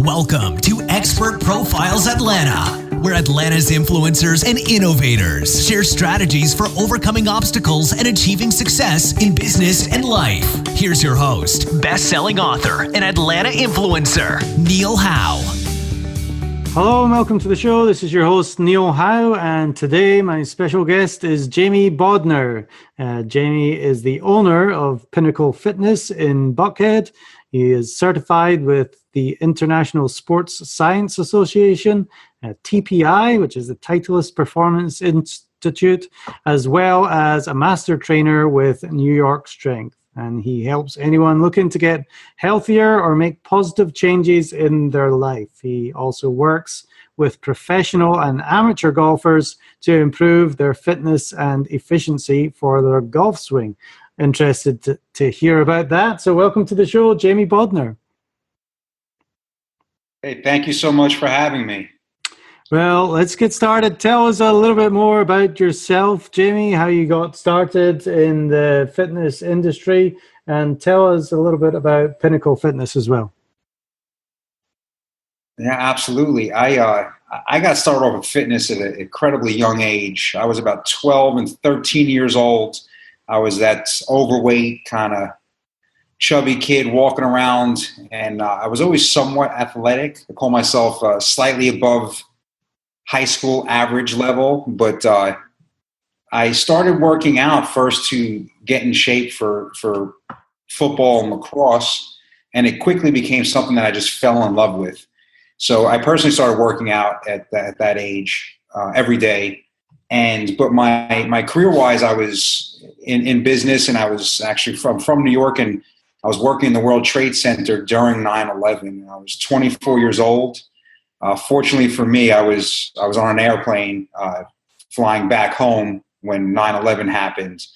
Welcome to Expert Profiles Atlanta, where Atlanta's influencers and innovators share strategies for overcoming obstacles and achieving success in business and life. Here's your host, best-selling author and Atlanta influencer, Neil Howe. Hello and welcome to the show. This is your host, Neil Howe, and today my special guest is Jamie Bodner. Jamie is the owner of Pinnacle Fitness in Buckhead. He is certified with the International Sports Science Association, TPI, which is the Titleist Performance Institute, as well as a master trainer with New York Strength. And he helps anyone looking to get healthier or make positive changes in their life. He also works with professional and amateur golfers to improve their fitness and efficiency for their golf swing. Interested to hear about that. So welcome to the show, Jamie Bodner. Hey, thank you so much for having me. Well, let's get started. Tell us a little bit more about yourself, Jamie, how you got started in the fitness industry, and tell us a little bit about Pinnacle Fitness as well. Yeah, absolutely. I got started off with fitness at an incredibly young age. I was about 12 and 13 years old. I was that overweight, kind of chubby kid walking around, and I was always somewhat athletic. I call myself slightly above high school average level, but I started working out first to get in shape for football and lacrosse, and it quickly became something that I just fell in love with. So I personally started working out at that age every day. But my career-wise, I was in business, and I was actually from New York, and I was working in the World Trade Center during 9/11. I was 24 years old. Fortunately for me, I was on an airplane flying back home when 9/11 happened.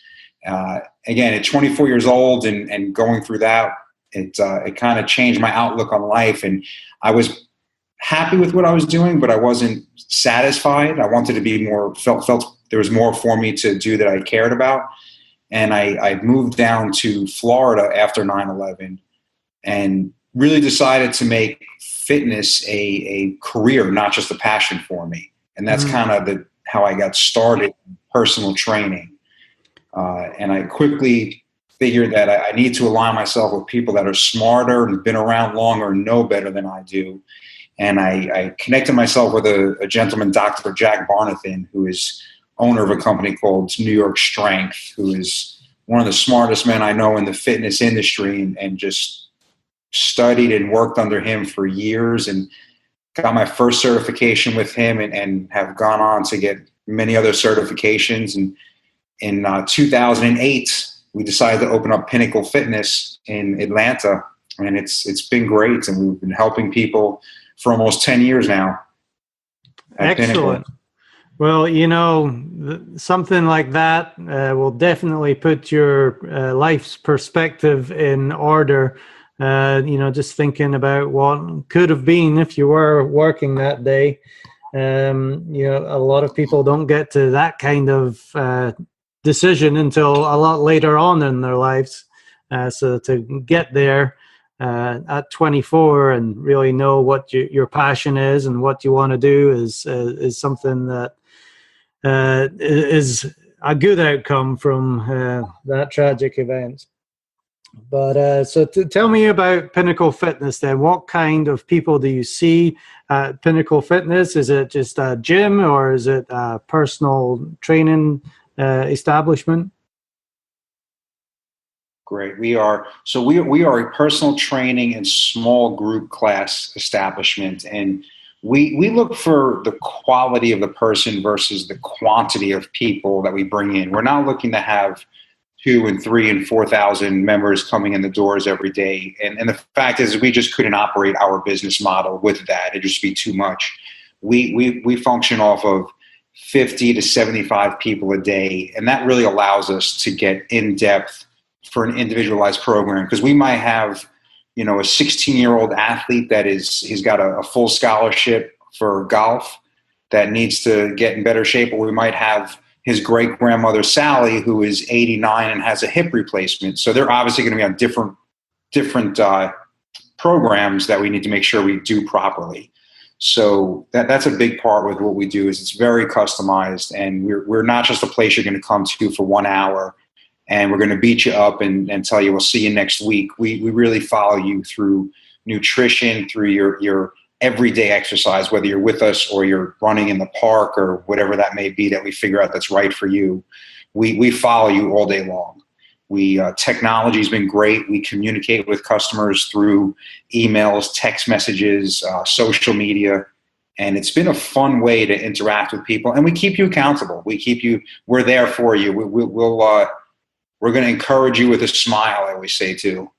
Again, at 24 years old and going through that, it kind of changed my outlook on life. And I was happy with what I was doing, but I wasn't satisfied. I wanted to be more, felt there was more for me to do that I cared about. And I moved down to Florida after 9/11 and really decided to make fitness a career, not just a passion for me. And that's kind of how I got started in personal training. And I quickly figured that I need to align myself with people that are smarter and been around longer and know better than I do. And I connected myself with a gentleman, Dr. Jack Barnathan, who is owner of a company called New York Strength, who is one of the smartest men I know in the fitness industry, and just studied and worked under him for years and got my first certification with him and have gone on to get many other certifications. And in 2008, we decided to open up Pinnacle Fitness in Atlanta, and it's been great. And we've been helping people for almost 10 years now. Excellent. Pinnacle. Well, something like that will definitely put your life's perspective in order. Just thinking about what could have been if you were working that day. A lot of people don't get to that kind of decision until a lot later on in their lives. So to get there at 24 and really know what your passion is and what you want to do is something that is a good outcome from that tragic event. But so tell me about Pinnacle Fitness then. What kind of people do you see at Pinnacle Fitness? Is it just a gym, or is it a personal training establishment? Great. We are a personal training and small group class establishment, and we look for the quality of the person versus the quantity of people that we bring in. We're not looking to have 2,000 and 3,000 and 4,000 members coming in the doors every day. And the fact is, we just couldn't operate our business model with that. It'd just be too much. We function off of 50 to 75 people a day, and that really allows us to get in depth for an individualized program, because we might have a 16-year-old athlete that he's got a full scholarship for golf that needs to get in better shape, or we might have his great-grandmother Sally, who is 89 and has a hip replacement. So they're obviously going to be on different programs that we need to make sure we do properly. So that's a big part with what we do is it's very customized, and we're not just a place you're going to come to for 1 hour and we're going to beat you up and tell you we'll see you next week. We really follow you through nutrition, through your everyday exercise, whether you're with us or you're running in the park or whatever that may be that we figure out that's right for you. We follow you all day long. Technology's been great. We communicate with customers through emails, text messages, social media, and it's been a fun way to interact with people. And we keep you accountable. We're there for you. We're going to encourage you with a smile, I always say too.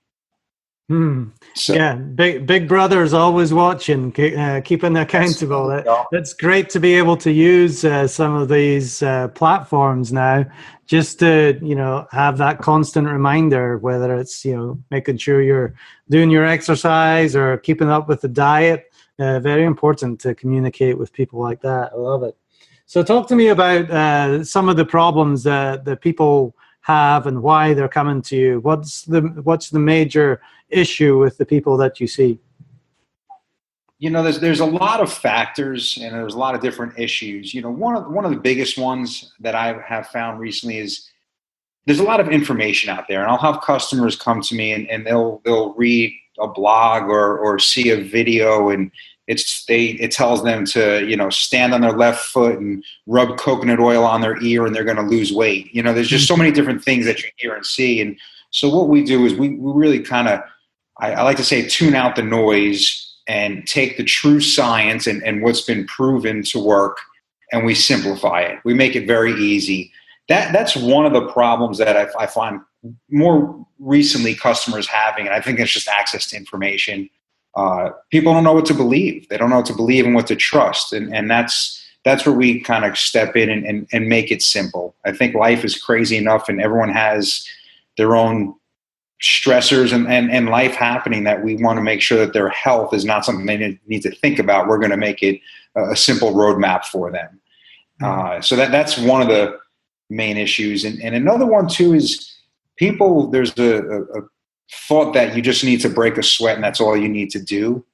So, yeah, big brother is always watching, keeping accountable. That's great to be able to use some of these platforms now, just to have that constant reminder, whether it's making sure you're doing your exercise or keeping up with the diet. Very important to communicate with people like that. I love it. So talk to me about some of the problems that people have and why they're coming to you. What's the major issue with the people that you see? There's a lot of factors and there's a lot of different issues. One of the biggest ones that I have found recently is there's a lot of information out there, and I'll have customers come to me and they'll read a blog or see a video, and it tells them to stand on their left foot and rub coconut oil on their ear and they're going to lose weight. There's just so many different things that you hear and see, and so what we do is we really kind of, I like to say, tune out the noise and take the true science and what's been proven to work, and we simplify it. We make it very easy. That's one of the problems that I find more recently customers having, and I think it's just access to information. People don't know what to believe. They don't know what to believe and what to trust, and that's where we kind of step in and make it simple. I think life is crazy enough, and everyone has their own stressors and life happening, that we want to make sure that their health is not something they need to think about. We're going to make it a simple roadmap for them. So that's one of the main issues. And another one too is there's a thought that you just need to break a sweat and that's all you need to do.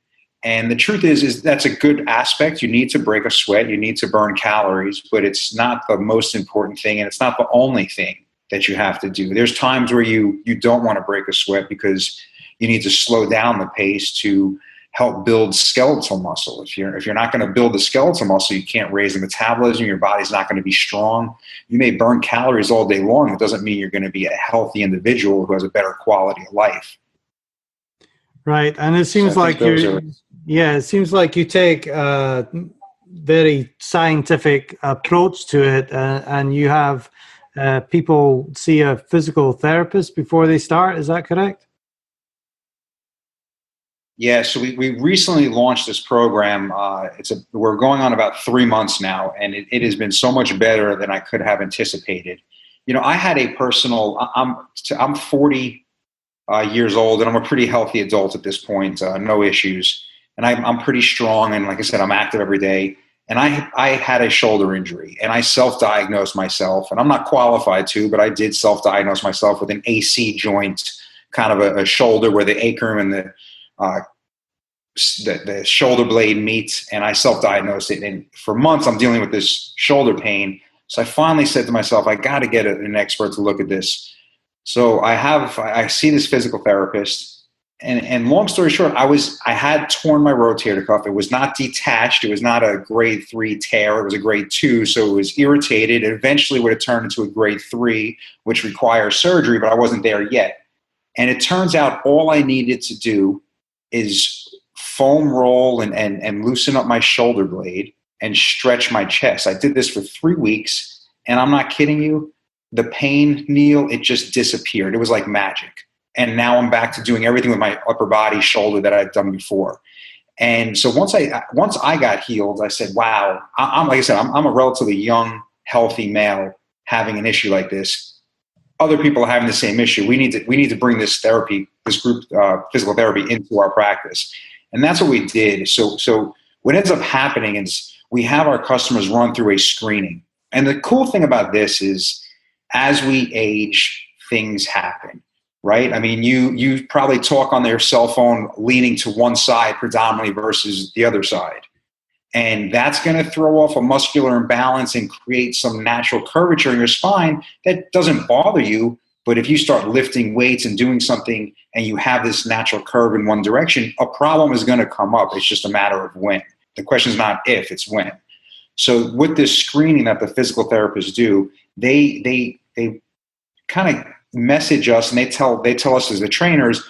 And the truth is that's a good aspect. You need to break a sweat. You need to burn calories, but it's not the most important thing. And it's not the only thing that you have to do. There's times where you don't want to break a sweat because you need to slow down the pace to help build skeletal muscle. If you're not going to build the skeletal muscle, you can't raise the metabolism. Your body's not going to be strong. You may burn calories all day long. It doesn't mean you're going to be a healthy individual who has a better quality of life. Right, and it seems it seems like you take a very scientific approach to it, and you have people see a physical therapist before they start. Is that correct? Yeah, so we recently launched this program. We're going on about 3 months now, and it has been so much better than I could have anticipated. I had a personal. I'm 40 years old, and I'm a pretty healthy adult at this point. No issues, and I'm pretty strong. And like I said, I'm active every day. And I had a shoulder injury, and I self-diagnosed myself. And I'm not qualified to, but I did self-diagnose myself with an AC joint, kind of a shoulder where the acrum and the shoulder blade meet, and I self-diagnosed it. And for months, I'm dealing with this shoulder pain. So I finally said to myself, I got to get an expert to look at this. So I see this physical therapist, and long story short, I had torn my rotator cuff. It was not detached. It was not a grade 3 tear. It was a grade 2. So it was irritated. It eventually would have turned into a grade 3, which requires surgery, but I wasn't there yet. And it turns out all I needed to do is foam roll and loosen up my shoulder blade and stretch my chest. I did this for 3 weeks, and I'm not kidding you. The pain, Neil, it just disappeared. It was like magic. And now I'm back to doing everything with my upper body, shoulder that I'd done before. And so once I got healed, I said, wow, I'm like I said, I'm a relatively young, healthy male having an issue like this. Other people are having the same issue. We need to bring this therapy, this group physical therapy, into our practice. And that's what we did. So what ends up happening is we have our customers run through a screening. And the cool thing about this is, as we age, things happen. right? I mean, you probably talk on your cell phone leaning to one side predominantly versus the other side. And that's going to throw off a muscular imbalance and create some natural curvature in your spine that doesn't bother you. But if you start lifting weights and doing something and you have this natural curve in one direction, a problem is going to come up. It's just a matter of when. The question is not if, it's when. So with this screening that the physical therapists do, they kind of message us, and they tell us as the trainers,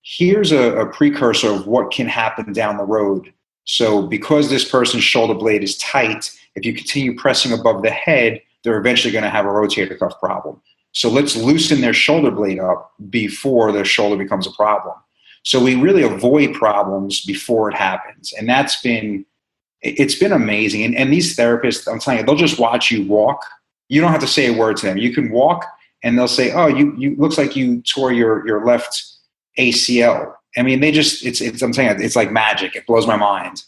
here's a precursor of what can happen down the road. So because this person's shoulder blade is tight, if you continue pressing above the head, they're eventually going to have a rotator cuff problem. So let's loosen their shoulder blade up before their shoulder becomes a problem. So we really avoid problems before it happens. And it's been amazing. And these therapists, I'm telling you, they'll just watch you walk. You don't have to say a word to them. You can walk and they'll say, oh, you looks like you tore your left ACL. I mean, I'm saying it's like magic. It blows my mind.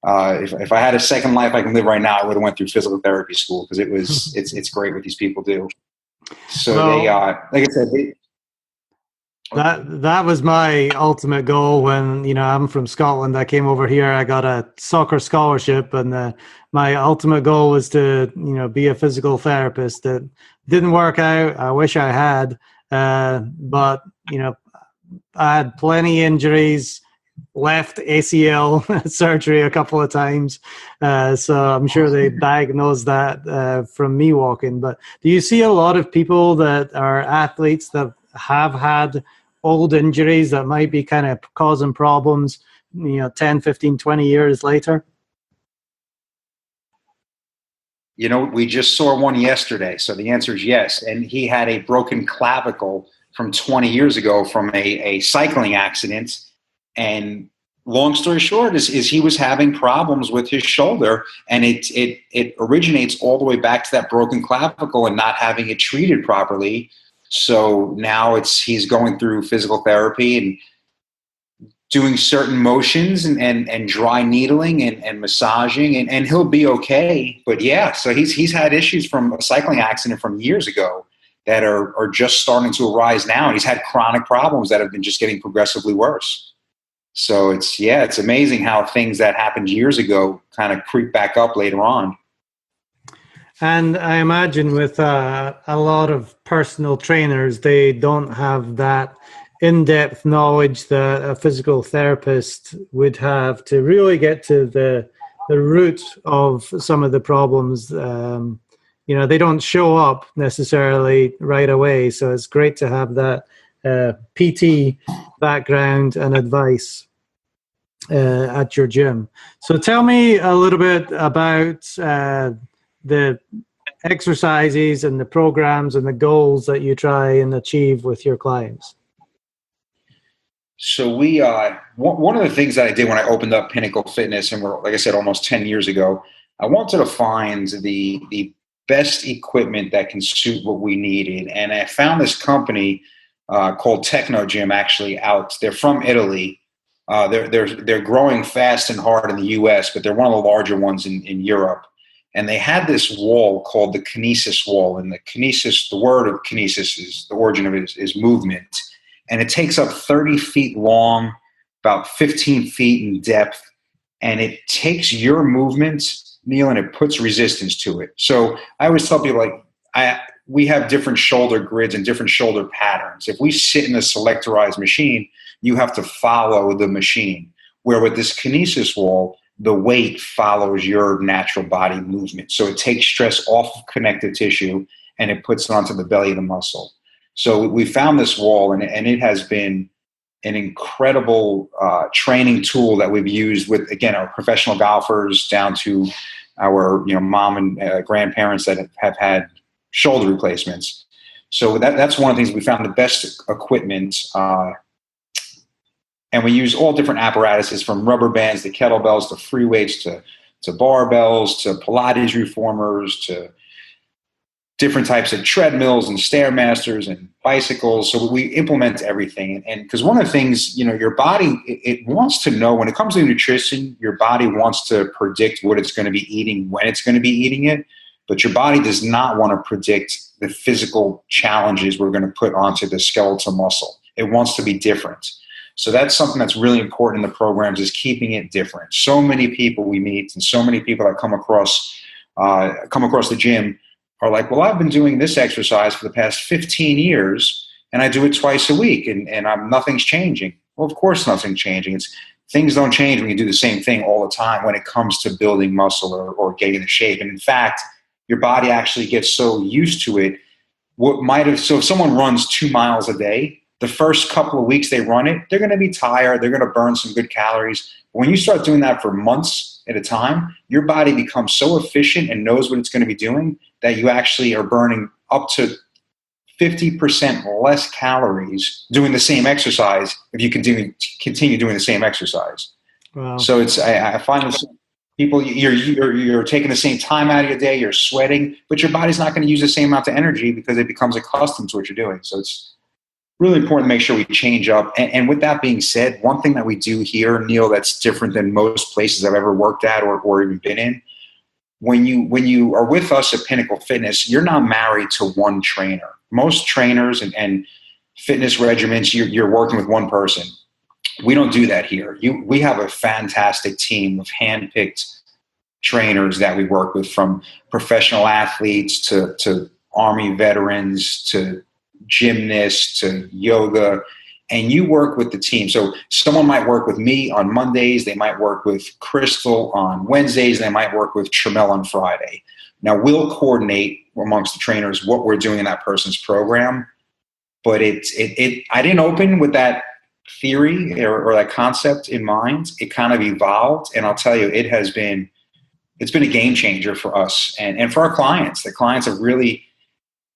If I had a second life I can live right now, I would have went through physical therapy school because it's great what these people do. So they, like I said, that was my ultimate goal when, I'm from Scotland. I came over here, I got a soccer scholarship, and my ultimate goal was to, be a physical therapist. It didn't work out. I wish I had, but, I had plenty injuries, left ACL surgery a couple of times. So I'm sure they diagnosed that from me walking. But do you see a lot of people that are athletes that have had old injuries that might be kind of causing problems, 10, 15, 20 years later? We just saw one yesterday. So the answer is yes. And he had a broken clavicle from 20 years ago from a cycling accident. And long story short is he was having problems with his shoulder, and it originates all the way back to that broken clavicle and not having it treated properly. So now he's going through physical therapy and doing certain motions and dry needling and massaging, and he'll be okay. But yeah, so he's had issues from a cycling accident from years ago that are just starting to arise now. And he's had chronic problems that have been just getting progressively worse. So it's amazing how things that happened years ago kind of creep back up later on. And I imagine with a lot of personal trainers, they don't have that in-depth knowledge that a physical therapist would have to really get to the root of some of the problems. They don't show up necessarily right away. So it's great to have that PT background and advice at your gym. So tell me a little bit about the exercises and the programs and the goals that you try and achieve with your clients. So we, one of the things that I did when I opened up Pinnacle Fitness, and like I said, almost 10 years ago, I wanted to find the best equipment that can suit what we needed. And I found this company called Techno Gym actually out. They're from Italy. They're growing fast and hard in the US, but they're one of the larger ones in Europe. And they had this wall called the kinesis wall. And the word of kinesis is the origin of it is movement. And it takes up 30 feet long, about 15 feet in depth. And it takes your movements, Neil, and it puts resistance to it. So I always tell people, we have different shoulder grids and different shoulder patterns. If we sit in a selectorized machine, you have to follow the machine. Where with this kinesis wall, the weight follows your natural body movement. So it takes stress off of connective tissue and it puts it onto the belly of the muscle. So we found this wall, and it has been an incredible training tool that we've used with, again, our professional golfers down to our mom and grandparents that have had shoulder replacements. So that's one of the things we found the best equipment. And we use all different apparatuses from rubber bands to kettlebells to free weights to barbells to Pilates reformers to different types of treadmills and Stairmasters and bicycles. So we implement everything. And because one of the things, your body, it wants to know when it comes to nutrition, your body wants to predict what it's going to be eating, when it's going to be eating it. But your body does not want to predict the physical challenges we're going to put onto the skeletal muscle. It wants to be different. So that's something that's really important in the programs, is keeping it different. So many people we meet and so many people that come across the gym are like, well, I've been doing this exercise for the past 15 years and I do it twice a week and nothing's changing. Well, of course, nothing's changing. Things don't change when you do the same thing all the time when it comes to building muscle or getting the shape. And in fact, your body actually gets so used to it. So if someone runs 2 miles a day, the first couple of weeks they run it, they're going to be tired. They're going to burn some good calories. But when you start doing that for months at a time, your body becomes so efficient and knows what it's going to be doing that you actually are burning up to 50% less calories doing the same exercise if you continue doing the same exercise. Wow. So I find this, people, you're taking the same time out of your day, you're sweating, but your body's not going to use the same amount of energy because it becomes accustomed to what you're doing. So it's really important to make sure we change up. And with that being said, one thing that we do here, Neil, that's different than most places I've ever worked at or even been in, when you are with us at Pinnacle Fitness, you're not married to one trainer. Most trainers and fitness regimens, you're working with one person. We don't do that here. We have a fantastic team of hand-picked trainers that we work with, from professional athletes to Army veterans to gymnasts to yoga, and you work with the team. So someone might work with me on Mondays, they might work with Crystal on Wednesdays, they might work with Tramel on Friday. Now we'll coordinate amongst the trainers what we're doing in that person's program, but I didn't open with that theory or that concept in mind. It kind of evolved, and I'll tell you, it's been a game changer for us and for our clients. The clients have really,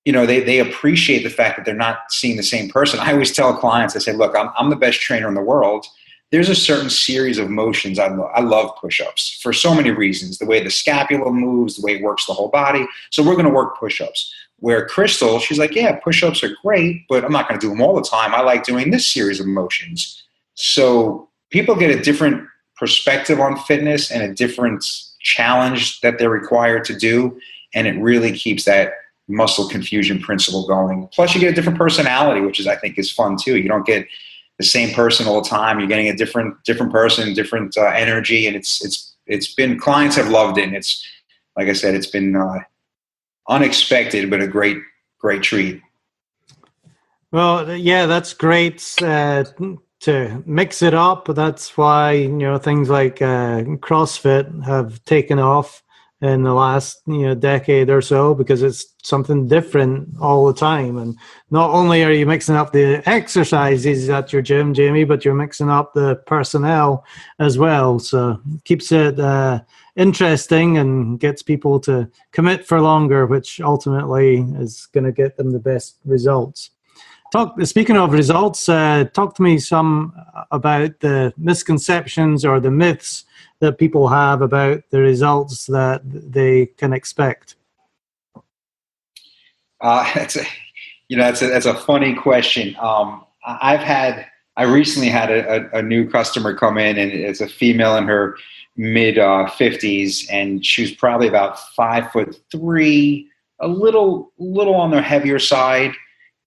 they appreciate the fact that they're not seeing the same person. I always tell clients, I say, look, I'm the best trainer in the world. There's a certain series of motions. I love push-ups for so many reasons. The way the scapula moves, the way it works the whole body. So we're going to work push-ups. Where Crystal, she's like, yeah, push-ups are great, but I'm not going to do them all the time. I like doing this series of motions. So people get a different perspective on fitness and a different challenge that they're required to do. And it really keeps that muscle confusion principle going. Plus you get a different personality, which I think is fun too. You don't get the same person all the time. You're getting a different person, different energy. And it's been, clients have loved it. And it's, like I said, it's been unexpected, but a great treat. Well, yeah, that's great to mix it up. That's why, things like CrossFit have taken off in the last decade or so, because it's something different all the time. And not only are you mixing up the exercises at your gym, Jamie, but you're mixing up the personnel as well. So it keeps it interesting and gets people to commit for longer, which ultimately is going to get them the best results. Speaking of results, talk to me some about the misconceptions or the myths that people have about the results that they can expect. That's a funny question. I recently had a new customer come in, and it's a female in her mid 50s, and she was probably about 5'3", a little on the heavier side.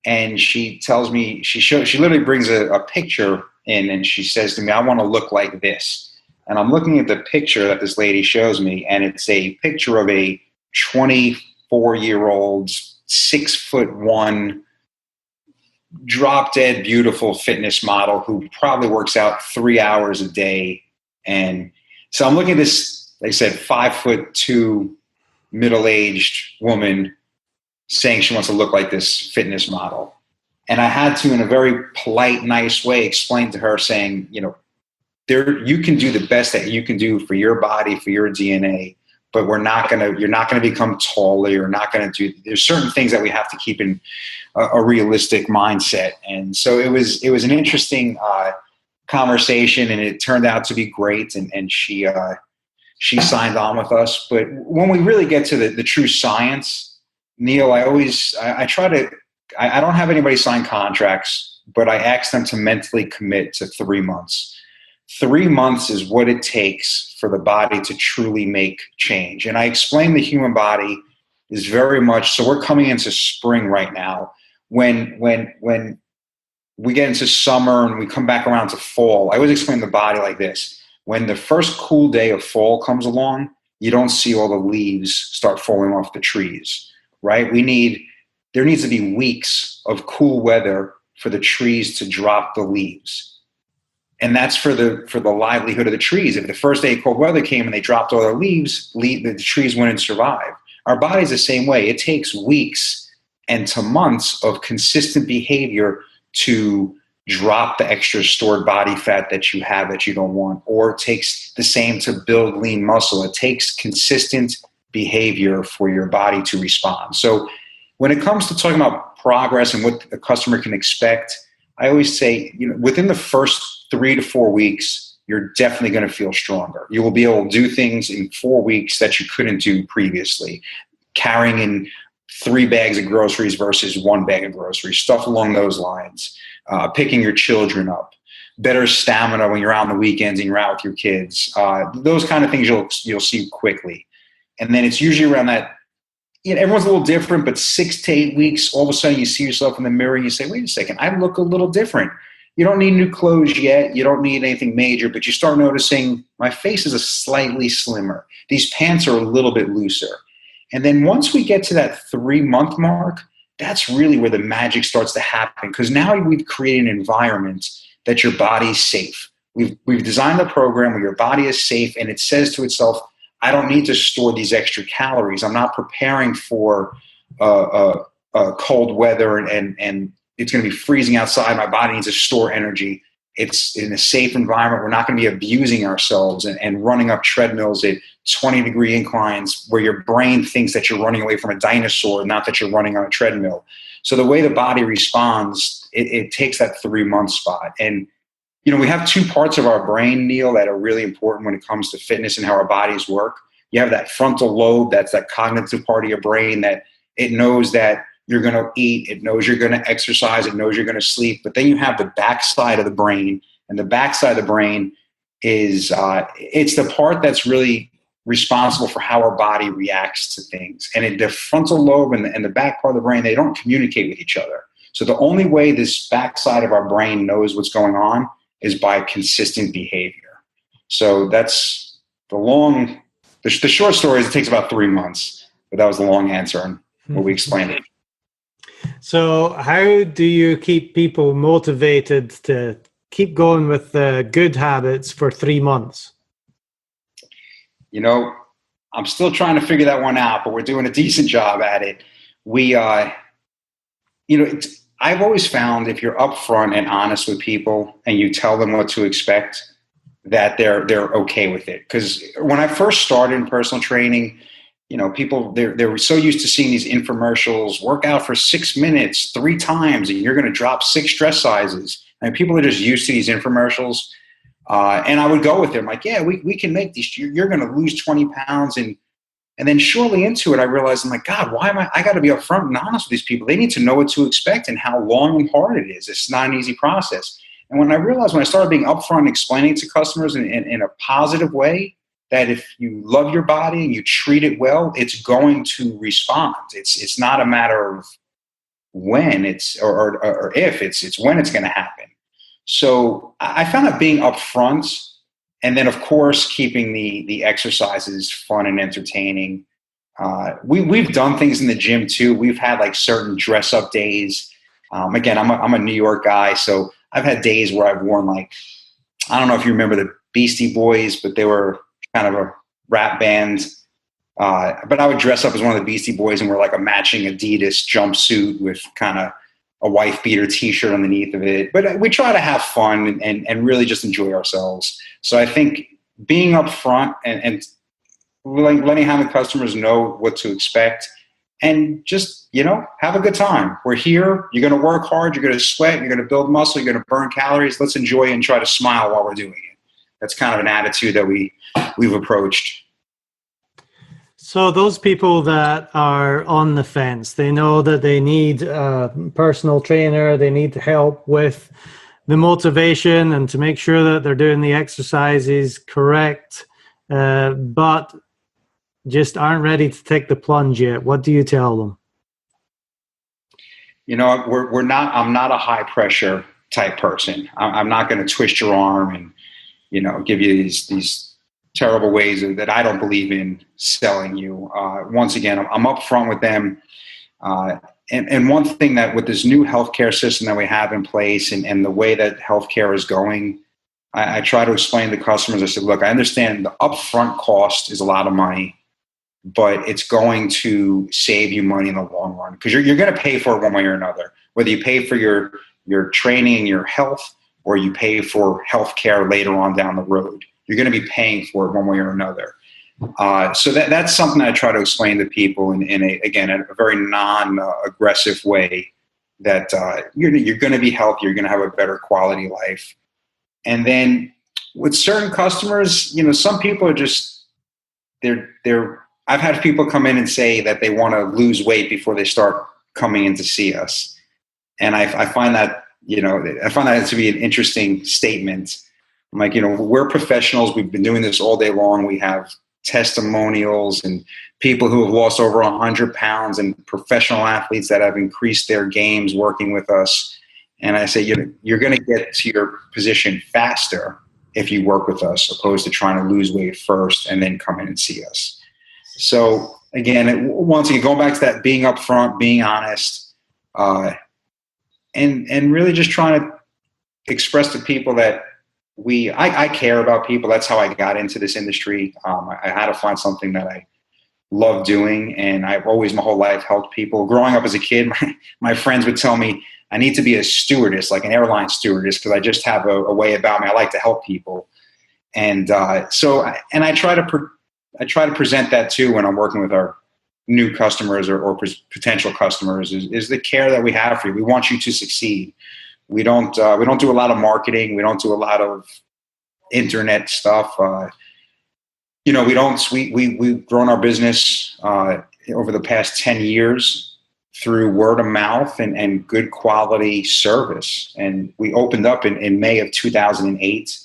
And she tells me, she literally brings a picture in, and she says to me, I want to look like this. And I'm looking at the picture that this lady shows me, and it's a picture of a 24-year-old, 6'1", drop dead beautiful fitness model who probably works out 3 hours a day. And so I'm looking at this, like I said, 5'2", middle-aged woman saying she wants to look like this fitness model. And I had to, in a very polite, nice way, explain to her, saying, you can do the best that you can do for your body, for your DNA, but you're not going to become taller. You're not going to do, there's certain things that we have to keep in a realistic mindset. And so it was an interesting conversation, and it turned out to be great. And she signed on with us. But when we really get to the true science, Neil, I don't have anybody sign contracts, but I ask them to mentally commit to 3 months. 3 months is what it takes for the body to truly make change. And I explain the human body is very much, so we're coming into spring right now. When we get into summer and we come back around to fall, I always explain the body like this. When the first cool day of fall comes along, you don't see all the leaves start falling off the trees, right? There needs to be weeks of cool weather for the trees to drop the leaves. And that's for the livelihood of the trees. If the first day of cold weather came and they dropped all their leaves, the trees wouldn't survive. Our body's the same way. It takes weeks and to months of consistent behavior to drop the extra stored body fat that you have that you don't want, or it takes the same to build lean muscle. It takes consistent behavior for your body to respond. So when it comes to talking about progress and what the customer can expect, I always say, within the first 3 to 4 weeks, you're definitely going to feel stronger. You will be able to do things in 4 weeks that you couldn't do previously. Carrying in 3 bags of groceries versus 1 bag of groceries, stuff along those lines. Picking your children up, better stamina when you're out on the weekends and you're out with your kids. Those kind of things you'll see quickly. And then it's usually around that, everyone's a little different, but 6 to 8 weeks, all of a sudden you see yourself in the mirror and you say, wait a second, I look a little different. You don't need new clothes yet. You don't need anything major, but you start noticing my face is slightly slimmer. These pants are a little bit looser. And then once we get to that 3-month mark, that's really where the magic starts to happen, because now we've created an environment that your body's safe. We've designed a program where your body is safe and it says to itself, I don't need to store these extra calories. I'm not preparing for cold weather and it's going to be freezing outside. My body needs to store energy. It's in a safe environment. We're not going to be abusing ourselves and running up treadmills at 20-degree inclines where your brain thinks that you're running away from a dinosaur, not that you're running on a treadmill. So the way the body responds, it takes that 3-month spot. And, we have 2 parts of our brain, Neil, that are really important when it comes to fitness and how our bodies work. You have that frontal lobe, that's that cognitive part of your brain that it knows that you're going to eat, it knows you're going to exercise, it knows you're going to sleep. But then you have the backside of the brain, and the backside of the brain is it's the part that's really responsible for how our body reacts to things. And the frontal lobe and the back part of the brain, they don't communicate with each other. So the only way this backside of our brain knows what's going on is by consistent behavior. So that's the short story is it takes about 3 months, but that was the long answer on what we explained it. So how do you keep people motivated to keep going with the good habits for 3 months? I'm still trying to figure that one out, but we're doing a decent job at it. I've always found if you're upfront and honest with people and you tell them what to expect, that they're okay with it. Because when I first started in personal training, people, they were so used to seeing these infomercials, work out for 6 minutes, 3 times, and you're going to drop 6 dress sizes. And people are just used to these infomercials. And I would go with them like, yeah, we can make these. You're going to lose 20 pounds. And then shortly into it, I realized, I'm like, God, why am I got to be upfront and honest with these people. They need to know what to expect and how long and hard it is. It's not an easy process. And when I started being upfront and explaining to customers in a positive way, that if you love your body and you treat it well, it's going to respond. It's not a matter of when or if, it's when it's going to happen. So I found that being upfront, and then of course keeping the exercises fun and entertaining. We've done things in the gym too. We've had like certain dress up days. Again, I'm a New York guy, so I've had days where I've worn like, I don't know if you remember the Beastie Boys, but they were kind of a rap band. But I would dress up as one of the Beastie Boys and wear like a matching Adidas jumpsuit with kind of a wife beater t-shirt underneath of it. But we try to have fun and really just enjoy ourselves. So I think being upfront and letting how the customers know what to expect and just, have a good time. We're here. You're going to work hard. You're going to sweat. You're going to build muscle. You're going to burn calories. Let's enjoy and try to smile while we're doing it. That's kind of an attitude that we've approached. So those people that are on the fence, they know that they need a personal trainer, they need help with the motivation and to make sure that they're doing the exercises correct, but just aren't ready to take the plunge yet. What do you tell them? I'm not a high pressure type person. I'm not going to twist your arm and, give you these terrible ways that I don't believe in selling you. Once again, I'm upfront with them. And one thing that with this new healthcare system that we have in place and the way that healthcare is going, I try to explain to customers, I said, look, I understand the upfront cost is a lot of money, but it's going to save you money in the long run because you're going to pay for it one way or another, whether you pay for your training and your health or you pay for healthcare later on down the road. You're going to be paying for it one way or another. So that's something I try to explain to people in a very non-aggressive way that you're going to be healthy, you're going to have a better quality life. And then with certain customers, some people are just, I've had people come in and say that they want to lose weight before they start coming in to see us. And I find that, to be an interesting statement. I'm like, we're professionals. We've been doing this all day long. We have testimonials and people who have lost over 100 pounds and professional athletes that have increased their games working with us. And I say, you're going to get to your position faster if you work with us, opposed to trying to lose weight first and then come in and see us. So again, once again, going back to that, being upfront, being honest, and really just trying to express to people that I care about people. That's how I got into this industry. I had to find something that I love doing, and I've always my whole life helped people. Growing up as a kid, my friends would tell me I need to be a stewardess, like an airline stewardess, because I just have a way about me. I like to help people, and I try to present that too when I'm working with our new customers or potential customers. Is the care that we have for you. We want you to succeed. We don't do a lot of marketing. We don't do a lot of internet stuff. We've grown our business over the past 10 years through word of mouth and good quality service. And we opened up in May of 2008.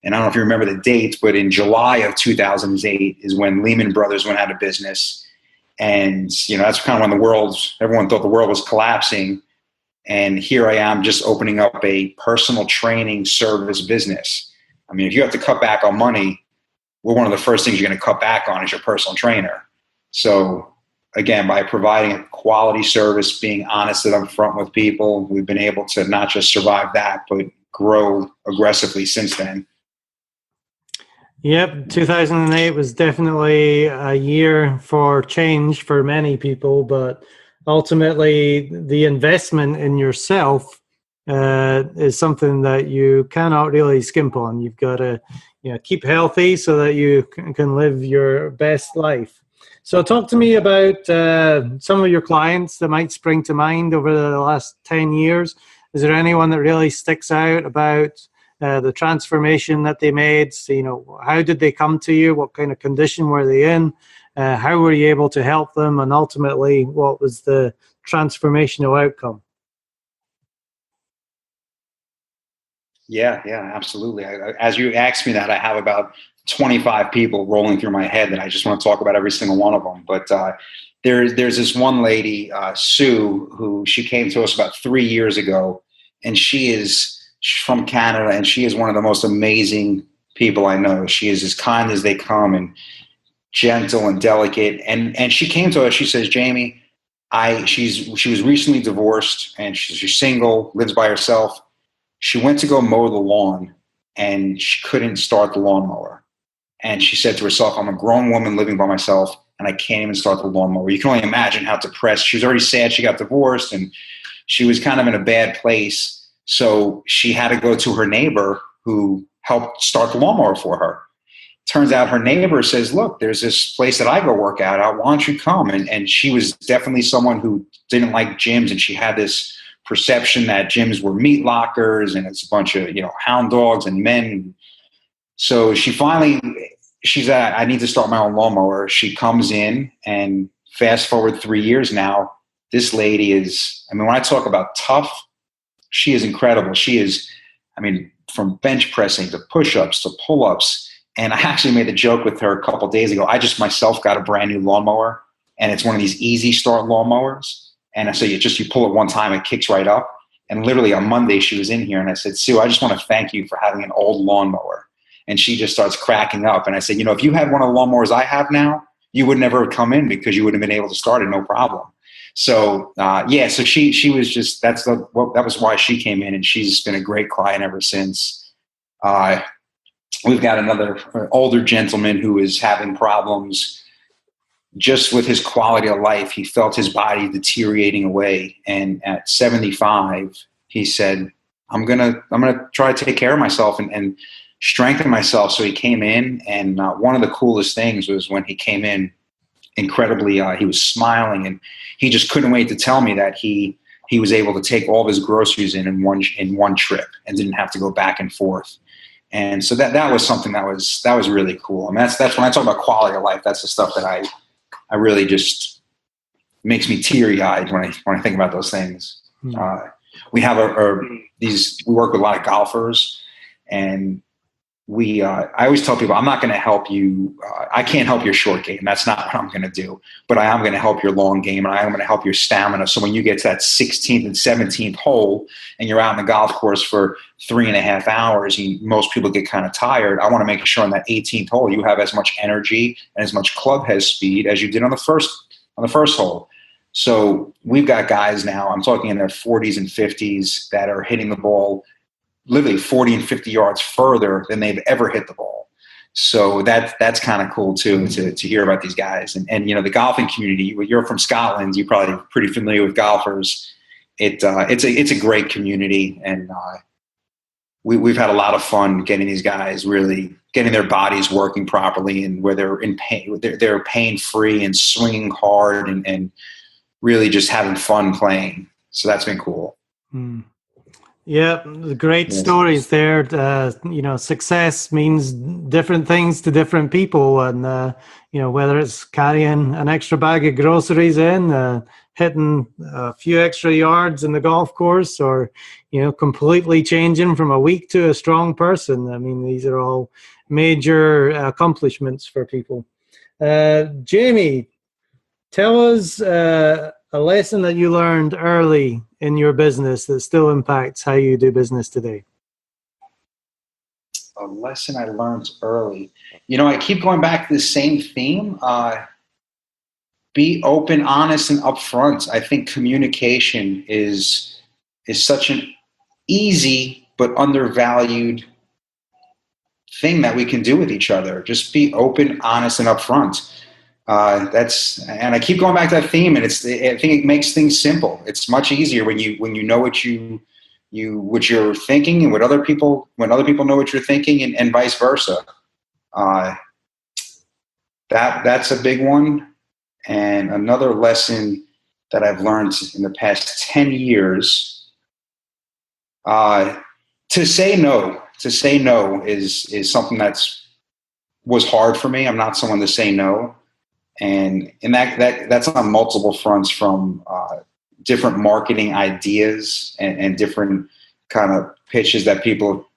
And I don't know if you remember the date, but in July of 2008 is when Lehman Brothers went out of business. And, that's kind of when everyone thought the world was collapsing. And here I am just opening up a personal training service business. I mean, if you have to cut back on money, well, one of the first things you're going to cut back on is your personal trainer. So again, by providing a quality service, being honest and upfront with people, we've been able to not just survive that, but grow aggressively since then. Yep, 2008 was definitely a year for change for many people, but ultimately the investment in yourself is something that you cannot really skimp on. You've got to keep healthy so that you can live your best life. So talk to me about some of your clients that might spring to mind over the last 10 years. Is there anyone that really sticks out about the transformation that they made? So, how did they come to you? What kind of condition were they in? How were you able to help them? And ultimately, what was the transformational outcome? Yeah, absolutely. As you asked me that, I have about 25 people rolling through my head that I just want to talk about every single one of them. But there's this one lady, Sue, who she came to us about 3 years ago, and she's from Canada, and she is one of the most amazing people I know. She is as kind as they come and gentle and delicate. And she came to us. She says, Jamie, she was recently divorced, and she's single, lives by herself. She went to go mow the lawn, and she couldn't start the lawnmower. And she said to herself, I'm a grown woman living by myself, and I can't even start the lawnmower. You can only imagine how depressed. She was already sad she got divorced, and she was kind of in a bad place. So she had to go to her neighbor who helped start the lawnmower for her. Turns out her neighbor says, look, there's this place that I go work out. Why don't you come? And she was definitely someone who didn't like gyms, and she had this perception that gyms were meat lockers and it's a bunch of, hound dogs and men. So she's I need to start my own lawnmower. She comes in, and fast forward 3 years now, this lady is, when I talk about tough, she is incredible. She is, from bench pressing to push-ups to pull-ups. And I actually made a joke with her a couple of days ago. I just myself got a brand new lawnmower, and it's one of these easy start lawnmowers. And so you pull it one time, it kicks right up. And literally on Monday, she was in here and I said, Sue, I just want to thank you for having an old lawnmower. And she just starts cracking up. And I said, if you had one of the lawnmowers I have now, you would never have come in because you would have been able to start it, no problem. So, so she was just, that was why she came in, and she's been a great client ever since. We've got another older gentleman who is having problems just with his quality of life. He felt his body deteriorating away. And at 75, he said, I'm going to try to take care of myself and strengthen myself. So he came in, and one of the coolest things was when he came in, incredibly, he was smiling, and he just couldn't wait to tell me that he was able to take all of his groceries in one trip and didn't have to go back and forth. And so that was something that was really cool. I mean, that's when I talk about quality of life. That's the stuff that I really just makes me teary-eyed when I think about those things. We have we work with a lot of golfers, and I always tell people, I'm not going to help you. I can't help your short game. That's not what I'm going to do. But I am going to help your long game, and I am going to help your stamina. So when you get to that 16th and 17th hole and you're out in the golf course for 3.5 hours, most people get kind of tired. I want to make sure on that 18th hole you have as much energy and as much club head speed as you did on the first hole. So we've got guys now, I'm talking in their 40s and 50s, that are hitting the ball literally 40 and 50 yards further than they've ever hit the ball. So that's kind of cool too, to hear about these guys. And the golfing community, you're from Scotland, you're probably pretty familiar with golfers. It's a great community, and we've had a lot of fun getting these guys really getting their bodies working properly, and where they're in pain, they're pain free and swinging hard and really just having fun playing. So that's been cool. Yeah, great stories there. Success means different things to different people, and whether it's carrying an extra bag of groceries in, hitting a few extra yards in the golf course, or completely changing from a weak to a strong person. I mean, these are all major accomplishments for people. Jamie, tell us a lesson that you learned early in your business that still impacts how you do business today. A lesson I learned early. I keep going back to the same theme. Be open, honest, and upfront. I think communication is such an easy but undervalued thing that we can do with each other. Just be open, honest, and upfront. And I keep going back to that theme, and I think it makes things simple. It's much easier when you know what you're thinking, and when other people know what you're thinking, and vice versa. That's a big one. And another lesson that I've learned in the past 10 years, to say no is something was hard for me. I'm not someone to say no. And that's on multiple fronts, from different marketing ideas and different kind of pitches that people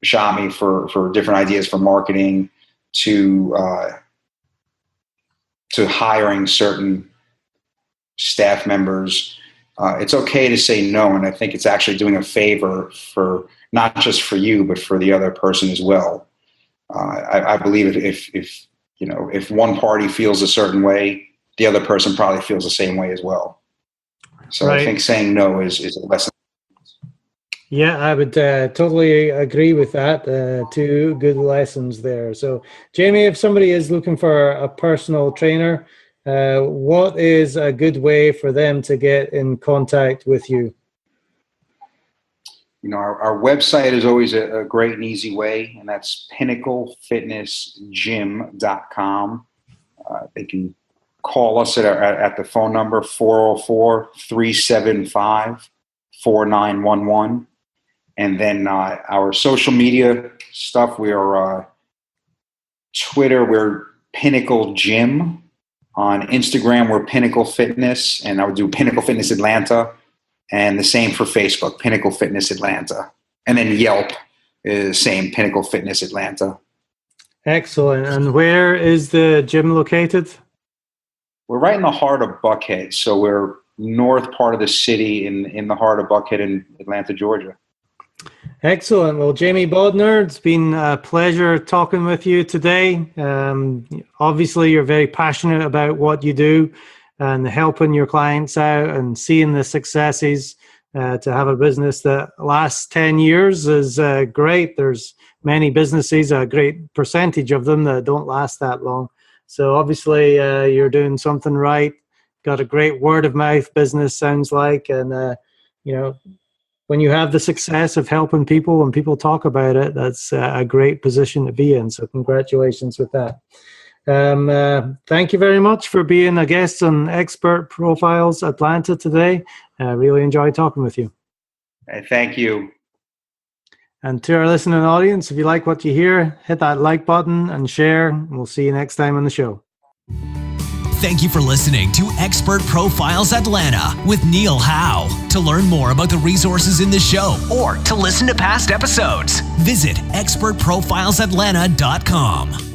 shot me for different ideas for marketing, to hiring certain staff members. It's okay to say no, and I think it's actually doing a favor for not just for you, but for the other person as well. I believe if one party feels a certain way, the other person probably feels the same way as well. So right. I think saying no is a lesson. Yeah, I would totally agree with that. Two good lessons there. So, Jamie, if somebody is looking for a personal trainer, what is a good way for them to get in contact with you? Our website is always a great and easy way, and that's pinnaclefitnessgym.com. They can call us at the phone number 404-375-4911. And then our social media stuff, we are Twitter, we're Pinnacle Gym. On Instagram, we're Pinnacle Fitness, and I would do Pinnacle Fitness Atlanta. And the same for Facebook, Pinnacle Fitness Atlanta. And then Yelp is same, Pinnacle Fitness Atlanta. Excellent. And where is the gym located? We're right in the heart of Buckhead. So we're north part of the city in the heart of Buckhead in Atlanta, Georgia. Excellent. Well, Jamie Bodner, it's been a pleasure talking with you today. Obviously, you're very passionate about what you do and helping your clients out and seeing the successes. To have a business that lasts 10 years is great. There's many businesses, a great percentage of them that don't last that long. So obviously, you're doing something right. Got a great word of mouth business, sounds like. And, when you have the success of helping people and people talk about it, that's a great position to be in. So congratulations with that. Thank you very much for being a guest on Expert Profiles Atlanta today. I really enjoyed talking with you. Thank you. And to our listening audience, if you like what you hear, hit that like button and share. We'll see you next time on the show. Thank you for listening to Expert Profiles Atlanta with Neil Howe. To learn more about the resources in the show or to listen to past episodes, visit expertprofilesatlanta.com.